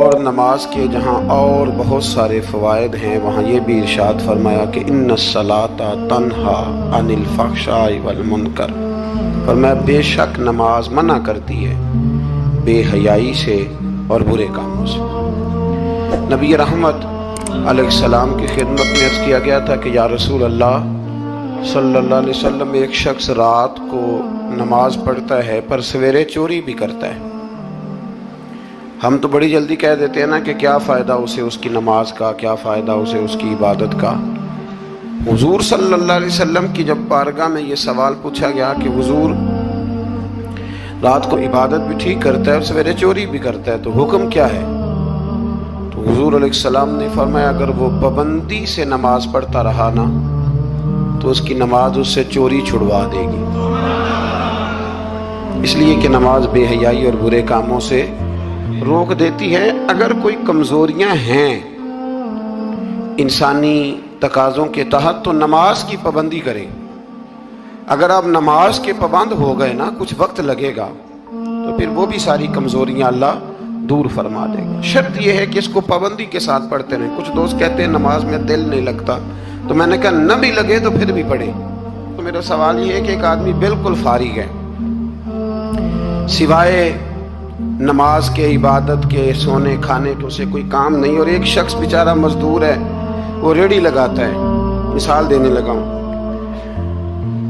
اور نماز کے جہاں اور بہت سارے فوائد ہیں وہاں یہ بھی ارشاد فرمایا کہ ان الصلاۃ تنہا عن الفحشاء والمنکر، فرمایا بے شک نماز منع کرتی ہے بے حیائی سے اور برے کاموں سے۔ نبی رحمت علیہ السلام کی خدمت میں عرض کیا گیا تھا کہ یا رسول اللہ صلی اللہ علیہ وسلم، ایک شخص رات کو نماز پڑھتا ہے پر سویرے چوری بھی کرتا ہے۔ ہم تو بڑی جلدی کہہ دیتے ہیں نا کہ کیا فائدہ اسے اس کی نماز کا، کیا فائدہ اسے اس کی عبادت کا۔ حضور صلی اللہ علیہ وسلم کی جب بارگاہ میں یہ سوال پوچھا گیا کہ حضور رات کو عبادت بھی ٹھیک کرتا ہے اور سویرے چوری بھی کرتا ہے، تو حکم کیا ہے؟ تو حضور علیہ السلام نے فرمایا اگر وہ پابندی سے نماز پڑھتا رہا نا تو اس کی نماز اس سے چوری چھڑوا دے گی، اس لیے کہ نماز بے حیائی اور برے کاموں سے روک دیتی ہے۔ اگر کوئی کمزوریاں ہیں انسانی تقاضوں کے تحت تو نماز کی پابندی کریں۔ اگر آپ نماز کے پابند ہو گئے نا، کچھ وقت لگے گا تو پھر وہ بھی ساری کمزوریاں اللہ دور فرما دے گا۔ شرط یہ ہے کہ اس کو پابندی کے ساتھ پڑھتے رہیں۔ کچھ دوست کہتے ہیں نماز میں دل نہیں لگتا، تو میں نے کہا نہ بھی لگے تو پھر بھی پڑھیں۔ تو میرا سوال یہ ہے کہ ایک آدمی بالکل فارغ ہے، سوائے نماز کے، عبادت کے، سونے کھانے کے اسے کوئی کام نہیں، اور ایک شخص بیچارہ مزدور ہے، وہ ریڑھی لگاتا ہے، مثال دینے لگا ہوں،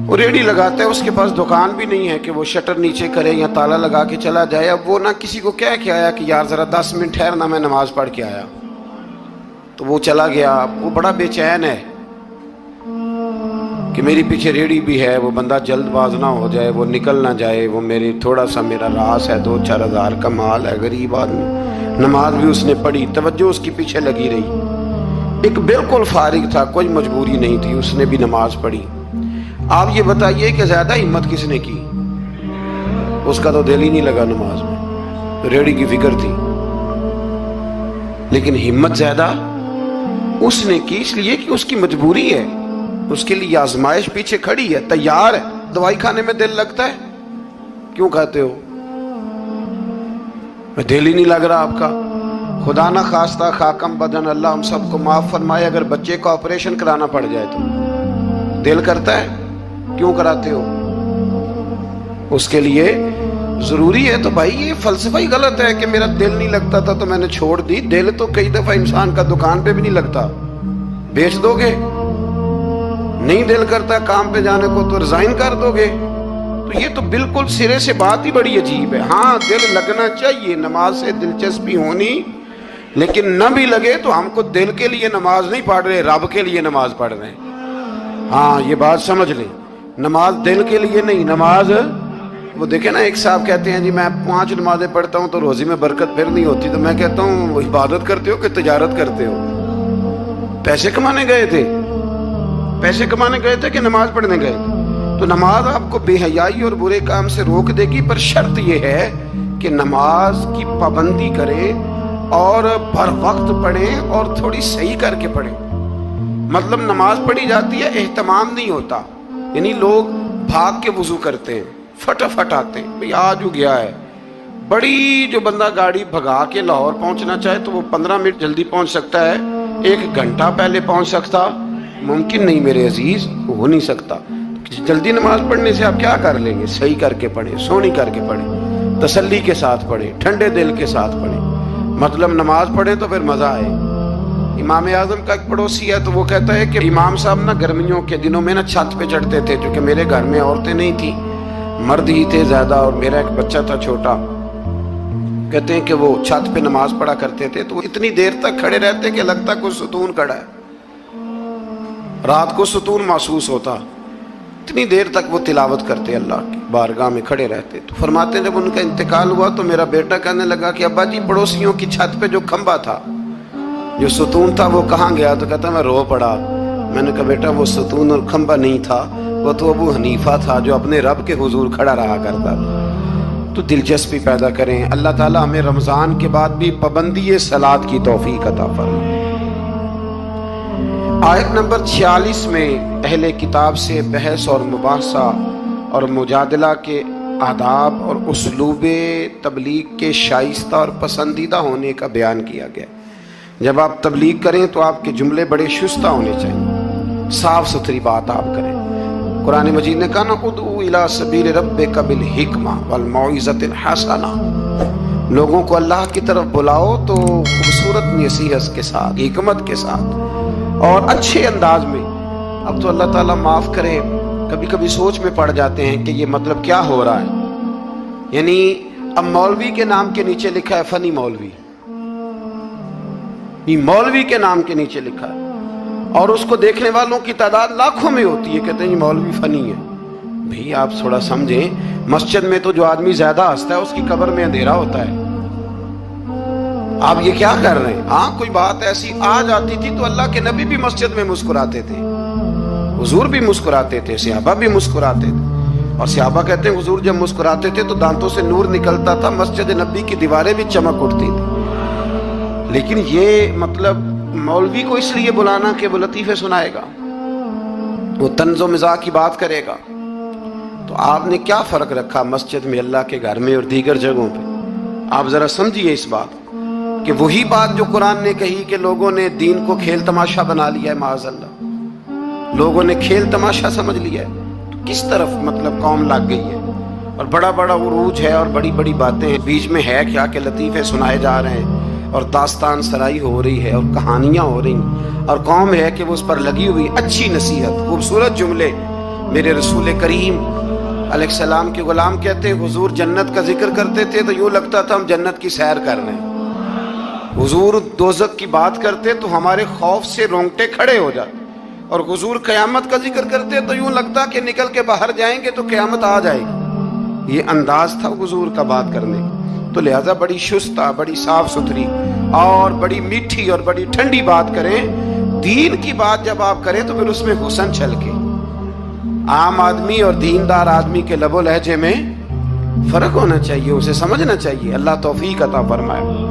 وہ ریڑھی لگاتا ہے، اس کے پاس دکان بھی نہیں ہے کہ وہ شٹر نیچے کرے یا تالا لگا کے چلا جائے۔ اب وہ نہ کسی کو کہہ کے آیا کہ یار ذرا 10 منٹ ٹھہرنا، میں نماز پڑھ کے آیا، تو وہ چلا گیا۔ وہ بڑا بے چین ہے کہ میری پیچھے ریڑھی بھی ہے، وہ بندہ جلد باز نہ ہو جائے، وہ نکل نہ جائے، وہ میری تھوڑا سا میرا راس ہے، 2-4 ہزار کا مال ہے، غریب آدمی۔ نماز بھی اس نے پڑھی، توجہ اس کی پیچھے لگی رہی۔ ایک بالکل فارغ تھا، کوئی مجبوری نہیں تھی، اس نے بھی نماز پڑھی۔ آپ یہ بتائیے کہ زیادہ ہمت کس نے کی؟ اس کا تو دل ہی نہیں لگا نماز میں، ریڑھی کی فکر تھی، لیکن ہمت زیادہ اس نے کی، اس لیے کہ اس کی مجبوری ہے، اس کے لیے آزمائش پیچھے کھڑی ہے، تیار ہے۔ دوائی کھانے میں دل لگتا ہے؟ کیوں کھاتے ہو؟ دل ہی نہیں لگ رہا آپ کا۔ خدا نہ خواستہ خاکم بدن، اللہ ہم سب کو معاف فرمائے، اگر بچے کو آپریشن کرانا پڑ جائے تو دل کرتا ہے؟ کیوں کراتے ہو؟ اس کے لیے ضروری ہے۔ تو بھائی یہ فلسفہ ہی غلط ہے کہ میرا دل نہیں لگتا تھا تو میں نے چھوڑ دی۔ دل تو کئی دفعہ انسان کا دکان پہ بھی نہیں لگتا، بیچ دو گے؟ نہیں دل کرتا کام پہ جانے کو تو ریزائن کر دو گے؟ تو یہ تو بالکل سرے سے بات ہی بڑی عجیب ہے۔ ہاں دل لگنا چاہیے، نماز سے دلچسپی ہونی، لیکن نہ بھی لگے تو ہم کو دل کے لیے نماز نہیں پڑھ رہے، رب کے لیے نماز پڑھ رہے ہیں۔ ہاں یہ بات سمجھ لیں، نماز دل کے لیے نہیں، نماز وہ دیکھیں نا، ایک صاحب کہتے ہیں جی میں 5 نمازیں پڑھتا ہوں تو روزی میں برکت پھر نہیں ہوتی، تو میں کہتا ہوں وہ عبادت کرتے ہو کہ تجارت کرتے ہو؟ پیسے کمانے گئے تھے؟ پیسے کمانے گئے تھے کہ نماز پڑھنے گئے تھے؟ تو نماز آپ کو بے حیائی اور برے کام سے روک دے گی، پر شرط یہ ہے کہ نماز کی پابندی کریں اور بر وقت پڑھیں اور تھوڑی صحیح کر کے پڑھیں۔ مطلب نماز پڑھی جاتی ہے، اہتمام نہیں ہوتا، یعنی لوگ بھاگ کے وضو کرتے ہیں، فٹافٹ آتے ہیں، بھئی آج ہو گیا ہے۔ بڑی جو بندہ گاڑی بھگا کے لاہور پہنچنا چاہے تو وہ 15 منٹ جلدی پہنچ سکتا ہے، 1 گھنٹہ پہلے پہنچ سکتا؟ ممکن نہیں میرے عزیز، ہو نہیں سکتا۔ جلدی نماز پڑھنے سے آپ کیا کر لیں گے؟ صحیح کر کے پڑھیں، سونی کر کے پڑھیں، تسلی کے ساتھ پڑھیں، ٹھنڈے دل کے ساتھ پڑھیں۔ مطلب نماز پڑھیں تو پھر مزہ آئے۔ امام اعظم کا ایک پڑوسی ہے تو وہ کہتا ہے کہ امام صاحب نا گرمیوں کے دنوں میں نا چھت پہ چڑھتے تھے، کیونکہ میرے گھر میں عورتیں نہیں تھیں، مرد ہی تھے زیادہ، اور میرا ایک بچہ تھا چھوٹا۔ کہتے ہیں کہ وہ چھت پہ نماز پڑھا کرتے تھے تو وہ اتنی دیر تک کھڑے رہتے کہ لگتا کوئی ستون کھڑا ہے، رات کو ستون محسوس ہوتا، اتنی دیر تک وہ تلاوت کرتے، اللہ کی بارگاہ میں کھڑے رہتے۔ تو فرماتے ہیں جب ان کا انتقال ہوا تو میرا بیٹا کہنے لگا کہ ابا جی پڑوسیوں کی چھت پہ جو کھمبا تھا، جو ستون تھا، وہ کہاں گیا؟ تو کہتا میں رو پڑا۔ میں نے کہا بیٹا وہ ستون اور کھمبا نہیں تھا، وہ تو ابو حنیفہ تھا جو اپنے رب کے حضور کھڑا رہا کرتا تھا۔ تو دلچسپی پیدا کریں۔ اللہ تعالیٰ ہمیں رمضان کے بعد بھی پابندی صلاۃ کی توفیق عطا فرمائے۔ آیت نمبر 46 میں اہل کتاب سے بحث اور مباحثہ اور مجادلہ کے आदाब और उसलूब तबलीग के शाइस्ता और पसंदीदा होने का बयान किया गया। जब आप तबलीग करें तो आपके जुमले बड़े शुस्ता होने चाहिए, साफ सुथरी बात आप करें। कुरान मजीद ने कहा ना, उदू इला सबील रब्बिका बिल हिकमा वल मौइज़तिल हसना, लोगों को अल्लाह की तरफ बुलाओ तो खूबसूरत नसीहत के साथ, हिकमत के साथ और अच्छे अंदाज में। अब तो अल्लाह ताला माफ़ करे, कभी कभी सोच में पड़ जाते हैं कि ये मतलब क्या हो रहा है। यानी अब मौलवी के नाम के नीचे लिखा है फनी मौलवी, ये मौलवी के नाम के नीचे लिखा है और उसको देखने वालों की तादाद लाखों में होती है, कहते हैं ये मौलवी फनी है। भाई आप थोड़ा समझें, मस्जिद में तो जो आदमी ज्यादा हंसता है उसकी कब्र में अंधेरा होता है। आप ये क्या कर रहे हैं? हाँ, कोई बात ऐसी आ जाती थी तो अल्लाह के नबी भी मस्जिद में मुस्कुराते थे, हुजूर भी मुस्कुराते थे, सहाबा भी मुस्कुराते थे। और सहाबा कहते हैं हुजूर जब मुस्कुराते थे तो दांतों से नूर निकलता था, मस्जिद नबी की दीवारें भी चमक उठती थी। लेकिन ये मतलब मौलवी को इसलिए बुलाना कि वो लतीफे सुनाएगा, वो तंज़ो मिज़ाह की बात करेगा, तो आपने क्या फ़र्क रखा मस्जिद में, अल्लाह के घर में और दीगर जगहों पे? आप ज़रा समझिए इस बात कि वही बात जो कुरान ने कही कि लोगों ने दीन को खेल तमाशा बना लिया है, माअज़ल्लाह लोगों ने खेल तमाशा समझ लिया है, तो किस तरफ मतलब कौम लग गई है। और बड़ा बड़ा उरूज है और बड़ी बड़ी बातें हैं, बीच में है क्या कि लतीफ़े सुनाए जा रहे हैं और दास्तान सराई हो रही है और कहानियाँ हो रही, और कौम है कि वो उस पर लगी हुई अच्छी नसीहत, खूबसूरत जुमले। मेरे रसूल करीम अलैहिस्सलाम के गुलाम कहते हैं हुजूर जन्नत का जिक्र करते थे तो यूँ लगता था हम जन्नत की सैर कर रहे हैं। हुजूर दोज़ख की बात करते तो हमारे खौफ से रोंगटे खड़े हो जाते, और हुजूर क़यामत का जिक्र करते तो यूँ लगता कि निकल के बाहर जाएंगे तो क़यामत आ जाएगी। ये अंदाज था हुजूर का बात करने का। तो लिहाजा बड़ी शुस्ता, बड़ी साफ सुथरी और बड़ी मीठी और बड़ी ठंडी बात करें। दीन की बात जब आप करें तो फिर उसमें हुस्न छलके। आम आदमी और दीनदार आदमी के लबो लहजे में फर्क होना चाहिए, उसे समझना चाहिए। अल्लाह तौफीक अता फरमाए।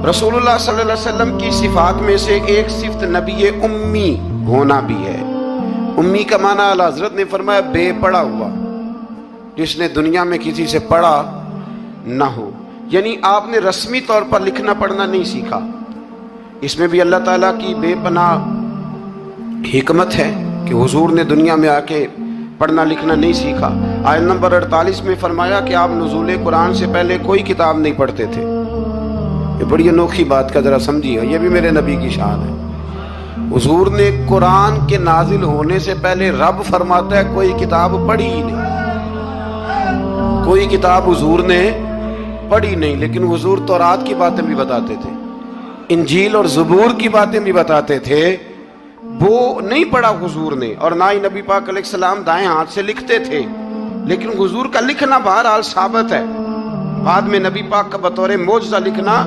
रसूलुल्लाह सल्लल्लाहु अलैहि वसल्लम की सिफात में से एक सिफत नबी उम्मी होना भी है। उम्मी का माना आला हज़रत ने फरमाया बेपढ़ा हुआ, जिसने दुनिया में किसी से पढ़ा ना हो, यानी आपने रस्मी तौर पर लिखना पढ़ना नहीं सीखा। इसमें भी अल्लाह ताला की बेपनाह हिकमत है कि हुजूर ने दुनिया में आके पढ़ना लिखना नहीं सीखा। आयत नंबर 48 में फरमाया कि आप नुज़ूल कुरान से पहले कोई किताब नहीं पढ़ते थे। ये बड़ी अनोखी बात का जरा समझिए, ये भी मेरे नबी की शान है। हुजूर ने कुरान के नाजिल होने से पहले रब फरमाता है कोई किताब पढ़ी ही नहीं, कोई किताब हुजूर ने पढ़ी नहीं। लेकिन हुजूर तौरात की बातें भी बताते थे, इंजील और ज़बूर की बातें भी बताते थे, वो नहीं पढ़ा हुजूर ने। और ना ही नबी पाक अलैहिस्सलाम दाएं हाथ से लिखते थे, लेकिन हुजूर का लिखना बहरहाल साबित है। बाद में नबी पाक का बतौर मोजज़ा लिखना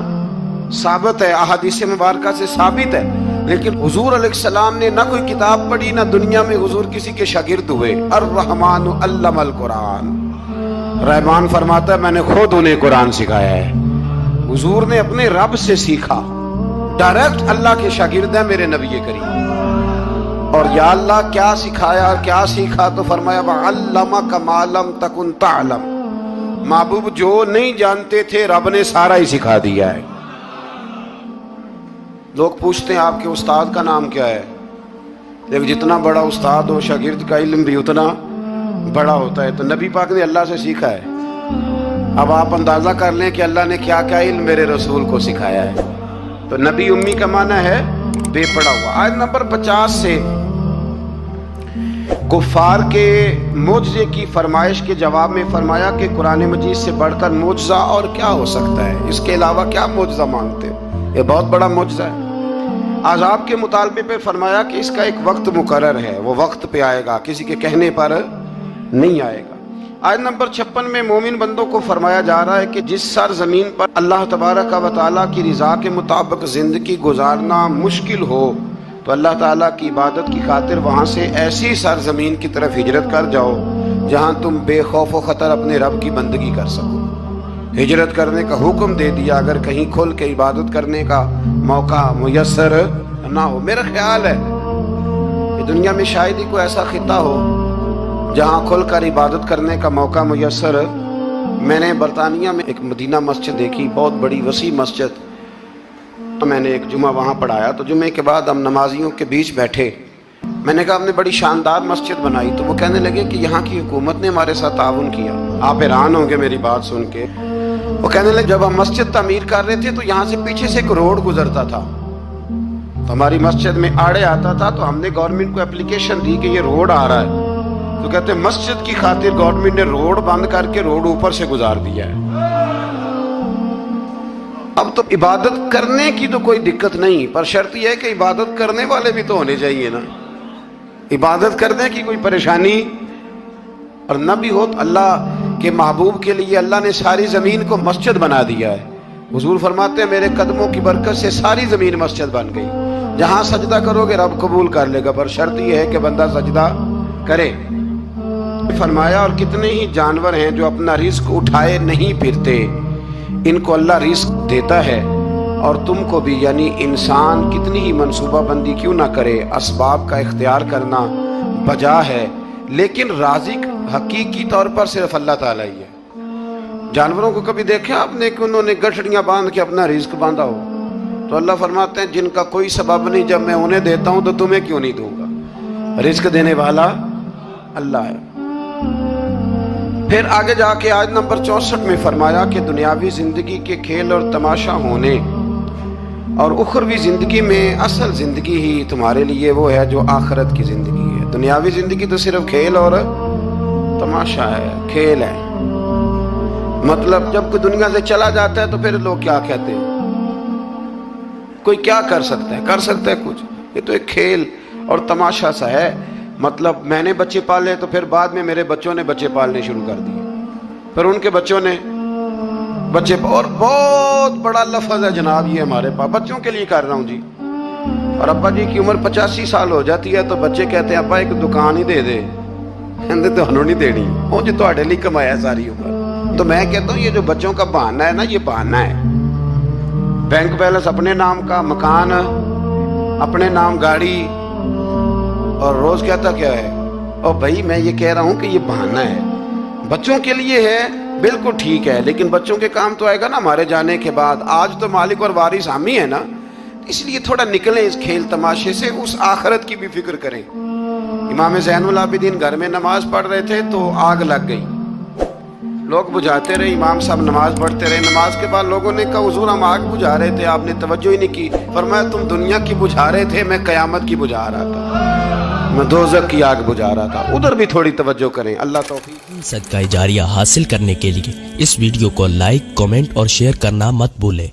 साबित है, अहादीस मुबारका से साबित है। लेकिन हुजूर अलैहिस्सलाम ने ना कोई किताब पढ़ी, ना दुनिया में हुजूर किसी के शागिर्द हुए। अर्रहमान अल्लमल कुरान, रहमान फरमाता है मैंने खुद उन्हें कुरान सिखाया है। हुजूर ने अपने रब से सीखा, डायरेक्ट अल्लाह के शागिर्द है मेरे नबी करीम। और या अल्लाह क्या सिखाया, क्या सीखा? तो फरमाया वअल्लमका मा लम तकुन तअलम, महबूब जो नहीं जानते थे रब ने सारा ही सिखा दिया है। लोग पूछते हैं आपके उस्ताद का नाम क्या है, लेकिन जितना बड़ा उस्ताद हो शागिर्द का इल्म भी उतना बड़ा होता है। तो नबी पाक ने अल्लाह से सीखा है। अब आप अंदाजा कर लें कि अल्लाह ने क्या क्या इल्म मेरे रसूल को सिखाया है। तो नबी उम्मी का माना है बेपढ़ा हुआ। आयत नंबर 50 से कुफार के मोजज़े की फरमाइश के जवाब में फरमाया कि कुरान मजीद से बढ़कर मोजज़ा और क्या हो सकता है, इसके अलावा क्या मोजज़ा मांगते हो, ये बहुत बड़ा मोजज़ा है। आज़ाब के मुतालबे पे फरमाया कि इसका एक वक्त मुकर्रर है, वो वक्त पे आएगा, किसी के कहने पर नहीं आएगा। आयत नंबर 56 में मोमिन बंदों को फरमाया जा रहा है कि जिस सर ज़मीन पर अल्लाह तबारक व तआला की रज़ा के मुताबिक ज़िंदगी गुजारना मुश्किल हो तो अल्लाह ताला की इबादत की खातिर वहाँ से ऐसी सरजमीन की तरफ हिजरत कर जाओ जहाँ तुम बेखौफ व ख़तर अपने रब की बंदगी कर सको। हिजरत करने का हुक्म दे दिया अगर कहीं खुल के इबादत करने का मौका मुयस्सर ना हो। मेरा ख्याल है कि दुनिया में शायद ही कोई ऐसा खिता हो जहाँ खुलकर इबादत करने का मौका मुयस्सर। मैंने बरतानिया में एक मदीना मस्जिद देखी, बहुत बड़ी वसी मस्जिद। मैंने एक जुमा वहाँ पढ़ाया, तो जुमे के बाद हम नमाजियों के बीच बैठे। मैंने कहा आपने बड़ी शानदार मस्जिद बनाई। तो वो कहने लगे कि यहाँ की हुकूमत ने हमारे साथ ताउन किया। आप हैरान होंगे मेरी बात सुन के। वो कहने लगे जब हम मस्जिद तामीर कर रहे थे तो यहाँ से पीछे से एक रोड गुजरता था, तो हमारी मस्जिद में आड़े आता था, तो हमने गवर्नमेंट को एप्लीकेशन दी कि ये रोड आ रहा है। तो कहते मस्जिद की खातिर गवर्नमेंट ने रोड बंद करके रोड ऊपर से गुजार दिया है। अब तो इबादत करने की तो कोई दिक्कत नहीं, पर शर्त यह है कि इबादत करने वाले भी तो होने चाहिए ना। इबादत करने की कोई परेशानी और न भी हो तो अल्लाह के महबूब के लिए अल्लाह ने सारी जमीन को मस्जिद बना दिया है। हुजूर फरमाते हैं मेरे कदमों की बरकत से सारी जमीन मस्जिद बन गई। जहां सजदा करोगे रब कबूल कर लेगा, पर शर्त यह है कि बंदा सजदा करे। फरमाया और कितने ही जानवर हैं जो अपना रिस्क उठाए नहीं फिरते, इनको अल्लाह रिस्क देता है। और तुमको भी, यानी इंसान कितनी ही मनसूबा बंदी क्यों ना करे, असबाब का इख्तियार करना बजा है, लेकिन राज़िक हकीकी तौर पर सिर्फ अल्लाह ताला ही है। जानवरों को कभी देखा आपने कि उन्होंने गठड़ियां बांध के अपना रिस्क बांधा हो? तो अल्लाह फरमाते हैं जिनका कोई सबब नहीं, जब मैं उन्हें देता हूं तो तुम्हें क्यों नहीं दूंगा। रिस्क देने वाला अल्लाह है। फिर आगे जाके आज नंबर 64 में फरमाया कि दुनियावी जिंदगी के खेल और तमाशा होने और उखरवी जिंदगी में असल जिंदगी ही तुम्हारे लिए वो है जो आखिरत की जिंदगी है। दुनियावी जिंदगी तो सिर्फ खेल और तमाशा है, खेल है। मतलब जब कोई दुनिया से चला जाता है तो फिर लोग क्या कहते हैं, कोई क्या कर सकता है, कर सकता है कुछ? ये तो एक खेल और तमाशा सा है। मतलब मैंने बच्चे पाले तो फिर बाद में मेरे बच्चों ने बच्चे पालने शुरू कर दिए, फिर उनके बच्चों ने बच्चे, और बहुत बड़ा लफ्ज है जनाब ये हमारे पास, बच्चों के लिए कर रहा हूँ जी। और अब्बा जी की उम्र 85 साल हो जाती है तो बच्चे कहते हैं अब्बा एक दुकान ही दे दे, कहते तो नहीं देनी, वो जी तुम्हारे लिए कमाया सारी उम्र। तो मैं कहता हूँ ये जो बच्चों का बहाना है ना, ये बहाना है। बैंक बैलेंस अपने नाम का, मकान अपने नाम, गाड़ी, और रोज कहता क्या है, और भाई मैं ये कह रहा हूं कि ये बहाना है। बच्चों के लिए है बिल्कुल ठीक है, लेकिन बच्चों के काम तो आएगा ना हमारे जाने के बाद। आज तो मालिक और वारिस हम ही है ना, इसलिए थोड़ा निकलें इस खेल तमाशे से, उस आखिरत की भी फिक्र करें। इमाम ज़ैनुल आबिदीन घर में नमाज पढ़ रहे थे तो आग लग गई, लोग बुझाते रहे, इमाम साहब नमाज पढ़ते रहे। नमाज के बाद लोगों ने कहा हुजूर हम आग बुझा रहे थे, आपने तवज्जो ही नहीं की। फरमाया तुम दुनिया की बुझा रहे थे, मैं कयामत की बुझा रहा था, मैं दोज़ख की आग बुझा रहा था। उधर भी थोड़ी तवज्जो करें। अल्लाह तौफीक। सदका जारिया हासिल करने के लिए इस वीडियो को लाइक, कमेंट और शेयर करना मत भूलें।